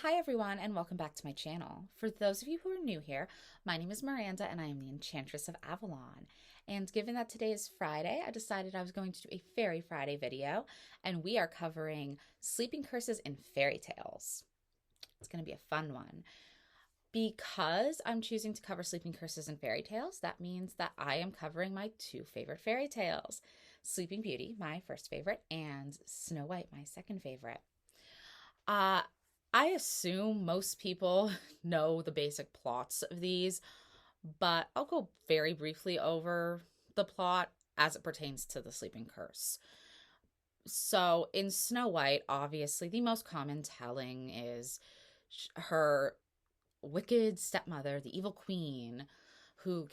Hi everyone and welcome back to my channel. For those of you who are new here, my name is Miranda and I am the Enchantress of Avalon. And given that today is Friday, I decided I was going to do a Fairy Friday video, and we are covering sleeping curses in fairy tales. It's going to be a fun one. Because I'm choosing to cover sleeping curses in fairy tales, that means that I am covering my two favorite fairy tales. Sleeping Beauty, my first favorite, and Snow White, my second favorite. Uh, I assume most people know the basic plots of these, but I'll go very briefly over the plot as it pertains to the sleeping curse. So, in Snow White, obviously, the most common telling is her wicked stepmother, the evil queen, who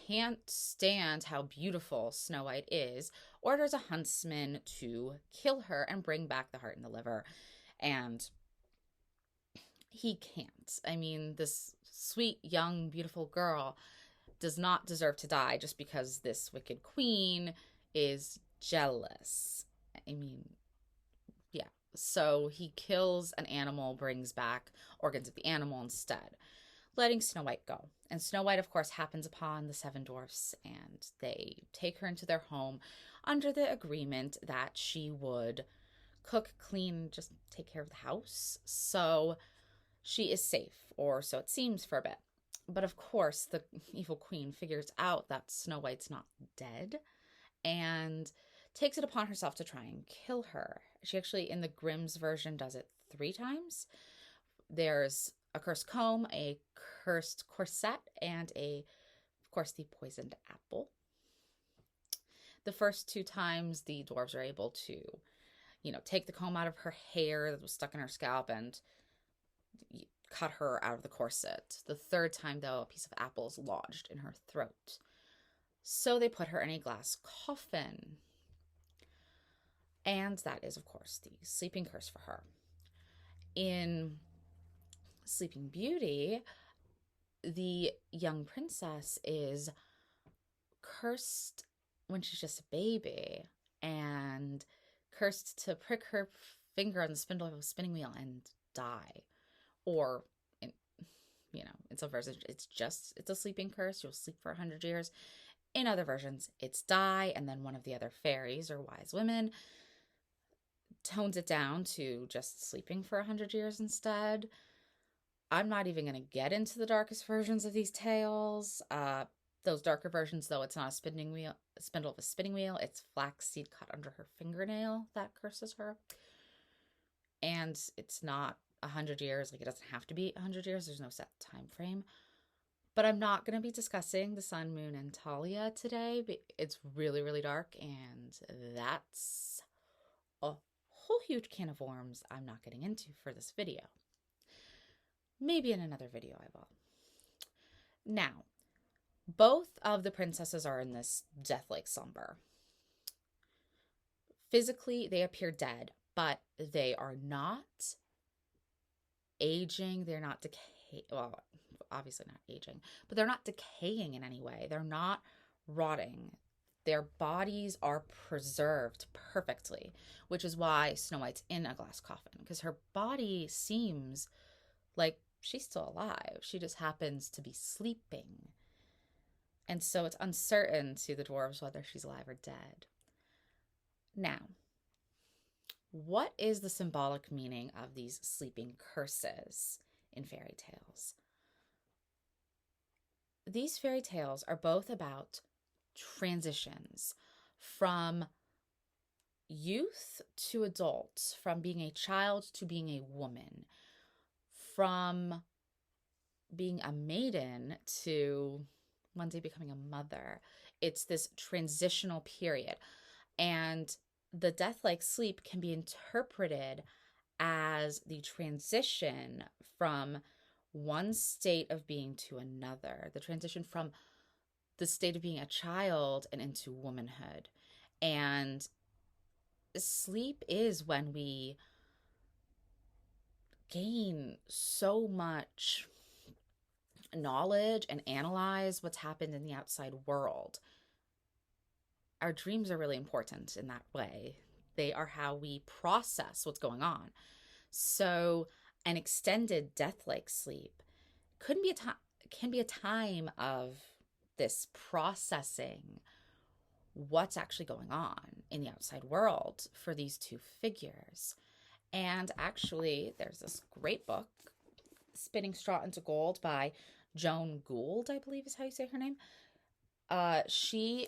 can't stand how beautiful Snow White is, orders a huntsman to kill her and bring back the heart and the liver. And he can't. I mean, this sweet, young, beautiful girl does not deserve to die just because this wicked queen is jealous. I mean, yeah. So he kills an animal, brings back organs of the animal instead, letting Snow White go. And Snow White, of course, happens upon the seven dwarfs, and they take her into their home under the agreement that she would cook, clean, just take care of the house. So she is safe, or so it seems for a bit. But of course, the evil queen figures out that Snow White's not dead and takes it upon herself to try and kill her. She actually, in the Grimm's version, does it 3 times. There's a cursed comb, a cursed corset, and of course, the poisoned apple. The first 2 times, the dwarves are able to, take the comb out of her hair that was stuck in her scalp and cut her out of the corset. The third time, though, a piece of apple is lodged in her throat. So they put her in a glass coffin. And that is, of course, the sleeping curse for her. In Sleeping Beauty, the young princess is cursed when she's just a baby and cursed to prick her finger on the spindle of a spinning wheel and die. Or in some versions, it's a sleeping curse. You'll sleep for 100 years. In other versions, it's die, and then one of the other fairies or wise women tones it down to just sleeping for 100 years instead. I'm not even going to get into the darkest versions of these tales. Those darker versions, though, it's not a spindle of a spinning wheel. It's flaxseed cut under her fingernail that curses her. And it's not 100 years. Like, it doesn't have to be 100 years. There's no set time frame. But I'm not going to be discussing the sun, moon, and Talia today. It's really, really dark, and that's a whole huge can of worms I'm not getting into for this video. Maybe in another video I will. Now, both of the princesses are in this death-like slumber. Physically, they appear dead, but they are not aging. They're not decaying. Well, obviously not aging, but they're not decaying in any way. They're not rotting. Their bodies are preserved perfectly, which is why Snow White's in a glass coffin, because her body seems like she's still alive. She just happens to be sleeping. And so it's uncertain to the dwarves whether she's alive or dead. Now, what is the symbolic meaning of these sleeping curses in fairy tales? These fairy tales are both about transitions from youth to adult, from being a child to being a woman, from being a maiden to one day becoming a mother. It's this transitional period. And the death-like sleep can be interpreted as the transition from one state of being to another, the transition from the state of being a child and into womanhood. And sleep is when we gain so much knowledge and analyze what's happened in the outside world. Our dreams are really important in that way. They are how we process what's going on. So An extended death-like sleep couldn't be a time can be a time of this processing what's actually going on in the outside world for these two figures. And actually, there's this great book, Spinning Straw into Gold by Joan Gould, I believe is how you say her name. She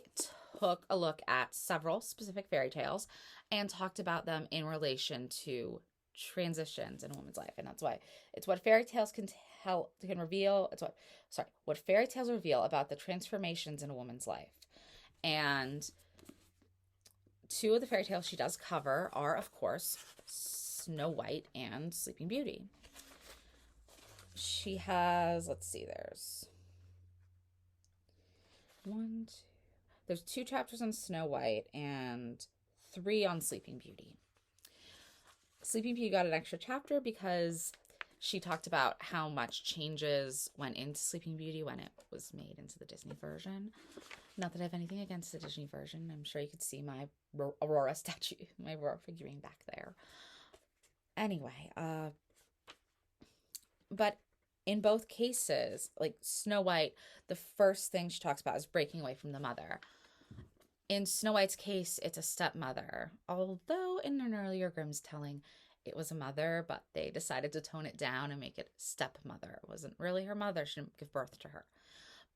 took a look at several specific fairy tales and talked about them in relation to transitions in a woman's life. And that's why it's what fairy tales can reveal. What fairy tales reveal about the transformations in a woman's life. And two of the fairy tales she does cover are, of course, Snow White and Sleeping Beauty. She has, let's see, there's 2 chapters on Snow White and 3 on Sleeping Beauty. Sleeping Beauty got an extra chapter because she talked about how much changes went into Sleeping Beauty when it was made into the Disney version. Not that I have anything against the Disney version. I'm sure you could see my Aurora statue, my Aurora figurine back there. Anyway, but in both cases, like Snow White, the first thing she talks about is breaking away from the mother. In Snow White's case, it's a stepmother, although in an earlier Grimm's telling, it was a mother, but they decided to tone it down and make it stepmother. It wasn't really her mother. She didn't give birth to her.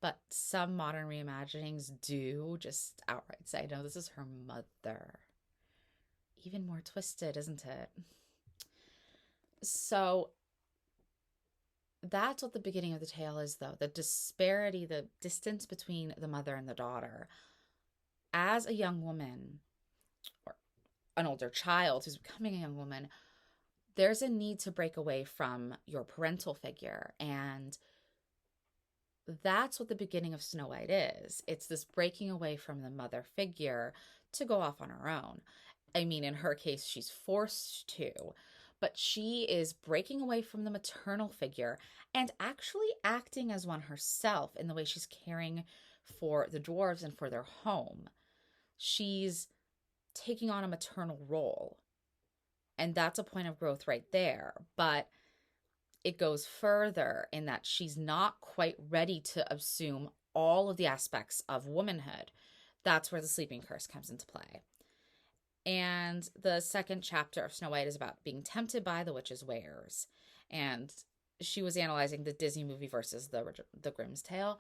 But some modern reimaginings do just outright say, no, this is her mother. Even more twisted, isn't it? So that's what the beginning of the tale is, though. The disparity, the distance between the mother and the daughter. As a young woman, or an older child who's becoming a young woman, there's a need to break away from your parental figure. And that's what the beginning of Snow White is. It's this breaking away from the mother figure to go off on her own. I mean, in her case, she's forced to, but she is breaking away from the maternal figure and actually acting as one herself in the way she's caring for the dwarves and for their home. She's taking on a maternal role. And that's a point of growth right there. But it goes further in that she's not quite ready to assume all of the aspects of womanhood. That's where the sleeping curse comes into play. And the second chapter of Snow White is about being tempted by the witch's wares. And she was analyzing the Disney movie versus the Grimm's tale.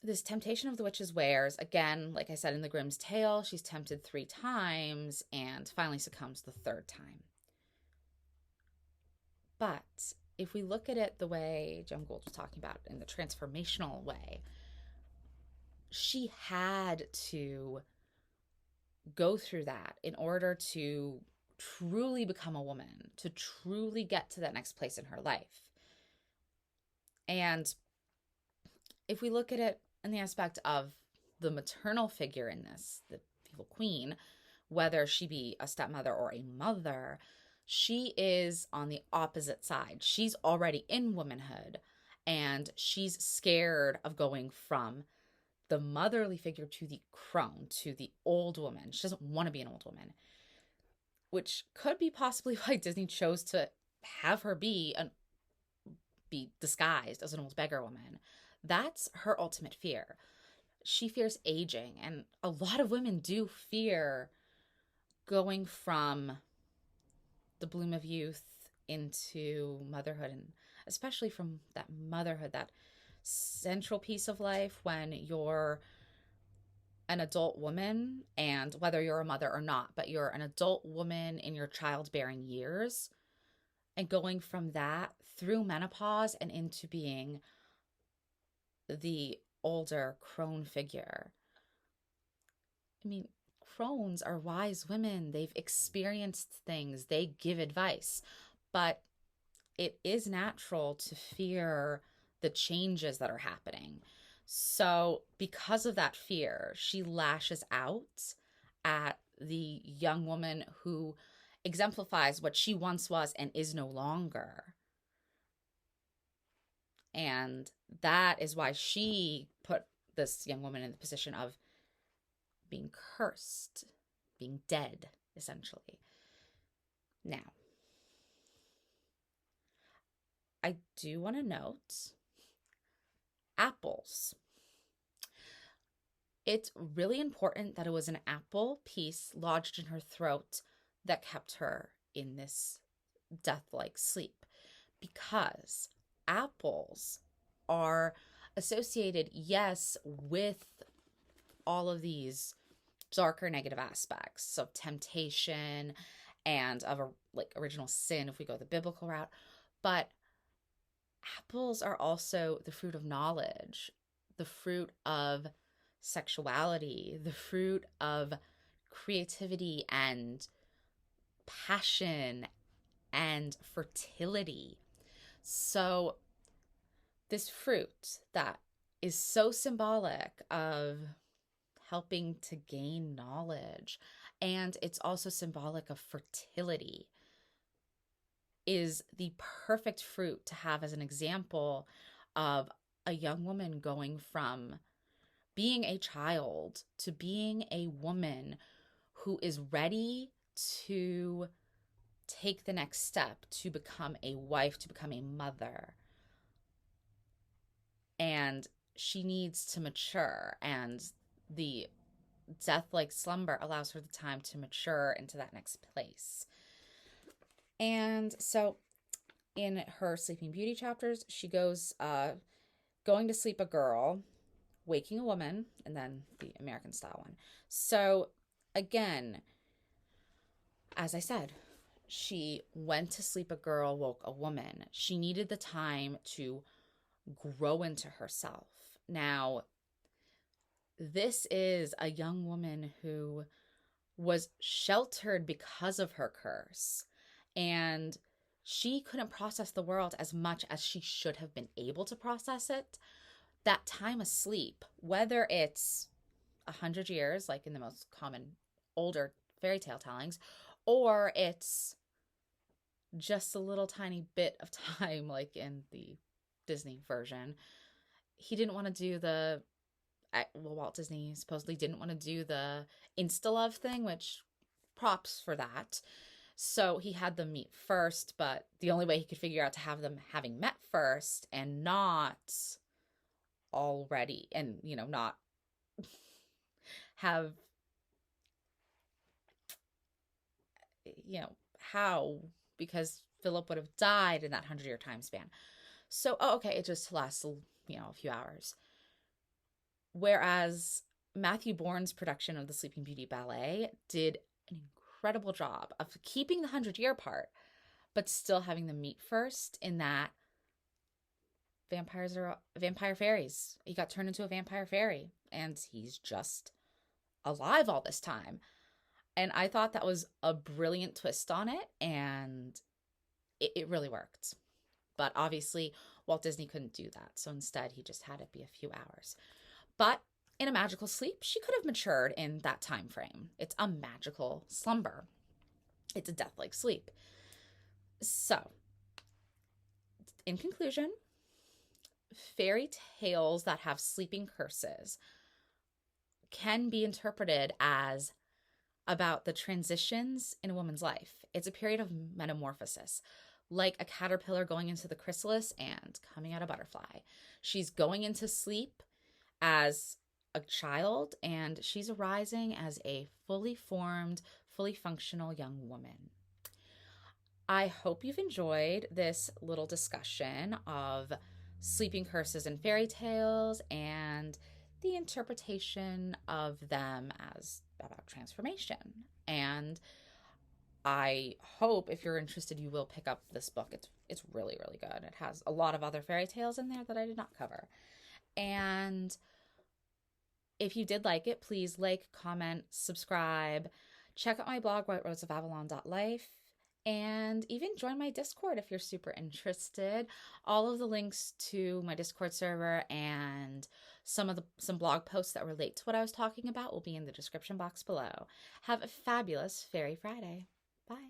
This temptation of the witch's wares, again, like I said in the Grimm's tale, she's tempted 3 times and finally succumbs the 3rd time. But if we look at it the way Joan Gould was talking about, in the transformational way, she had to go through that in order to truly become a woman, to truly get to that next place in her life. And if we look at it in the aspect of the maternal figure in this, the evil queen, whether she be a stepmother or a mother, she is on the opposite side. She's already in womanhood, and she's scared of going from the motherly figure to the crone, to the old woman. She doesn't want to be an old woman, which could be possibly why Disney chose to have her be disguised as an old beggar woman. That's her ultimate fear. She fears aging, and a lot of women do fear going from the bloom of youth into motherhood, and especially from that motherhood, that central piece of life when you're an adult woman, and whether you're a mother or not, but you're an adult woman in your childbearing years, and going from that through menopause and into being the older crone figure. I mean, crones are wise women. They've experienced things. They give advice. But it is natural to fear the changes that are happening. So because of that fear, she lashes out at the young woman who exemplifies what she once was and is no longer. And that is why she put this young woman in the position of being cursed, being dead, essentially. Now, I do want to note apples. It's really important that it was an apple piece lodged in her throat that kept her in this death-like sleep, because apples are associated, yes, with all of these darker negative aspects of temptation and of a like original sin if we go the biblical route, but apples are also the fruit of knowledge, the fruit of sexuality, the fruit of creativity and passion and fertility. So this fruit that is so symbolic of helping to gain knowledge, and it's also symbolic of fertility, is the perfect fruit to have as an example of a young woman going from being a child to being a woman who is ready to take the next step to become a wife, to become a mother. And she needs to mature, and the death-like slumber allows her the time to mature into that next place. And so in her Sleeping Beauty chapters, she goes going to sleep a girl, waking a woman, and then the American style one. So again, as I said, she went to sleep a girl, woke a woman. She needed the time to grow into herself. Now, this is a young woman who was sheltered because of her curse, and she couldn't process the world as much as she should have been able to process it. That time asleep, whether it's 100 years, like in the most common older fairy tale tellings, or it's just a little tiny bit of time, like in the Disney version. He didn't want to do the, well, Walt Disney supposedly didn't want to do the insta-love thing, which props for that. So he had them meet first, but the only way he could figure out to have them having met first and not already, and, you know, not have, you know, how, because Philip would have died in that 100-year time span. So, okay, it just lasts, you know, a few hours. Whereas Matthew Bourne's production of the Sleeping Beauty ballet did an incredible job of keeping the 100-year part, but still having them meet first, in that vampires are vampire fairies. He got turned into a vampire fairy, and he's just alive all this time. And I thought that was a brilliant twist on it, and it really worked. But obviously, Walt Disney couldn't do that, so instead he just had it be a few hours. But in a magical sleep, she could have matured in that time frame. It's a magical slumber. It's a death-like sleep. So, in conclusion, fairy tales that have sleeping curses can be interpreted as about the transitions in a woman's life. It's a period of metamorphosis, like a caterpillar going into the chrysalis and coming out a butterfly. She's going into sleep as a child, and she's arising as a fully formed, fully functional young woman. I hope you've enjoyed this little discussion of sleeping curses and fairy tales and the interpretation of them as about transformation. And I hope, if you're interested, you will pick up this book. It's really, really good. It has a lot of other fairy tales in there that I did not cover. And if you did like it, please like, comment, subscribe. Check out my blog, whiteroseofavalon.life, and even join my Discord if you're super interested. All of the links to my Discord server and some blog posts that relate to what I was talking about will be in the description box below. Have a fabulous Fairy Friday. Bye.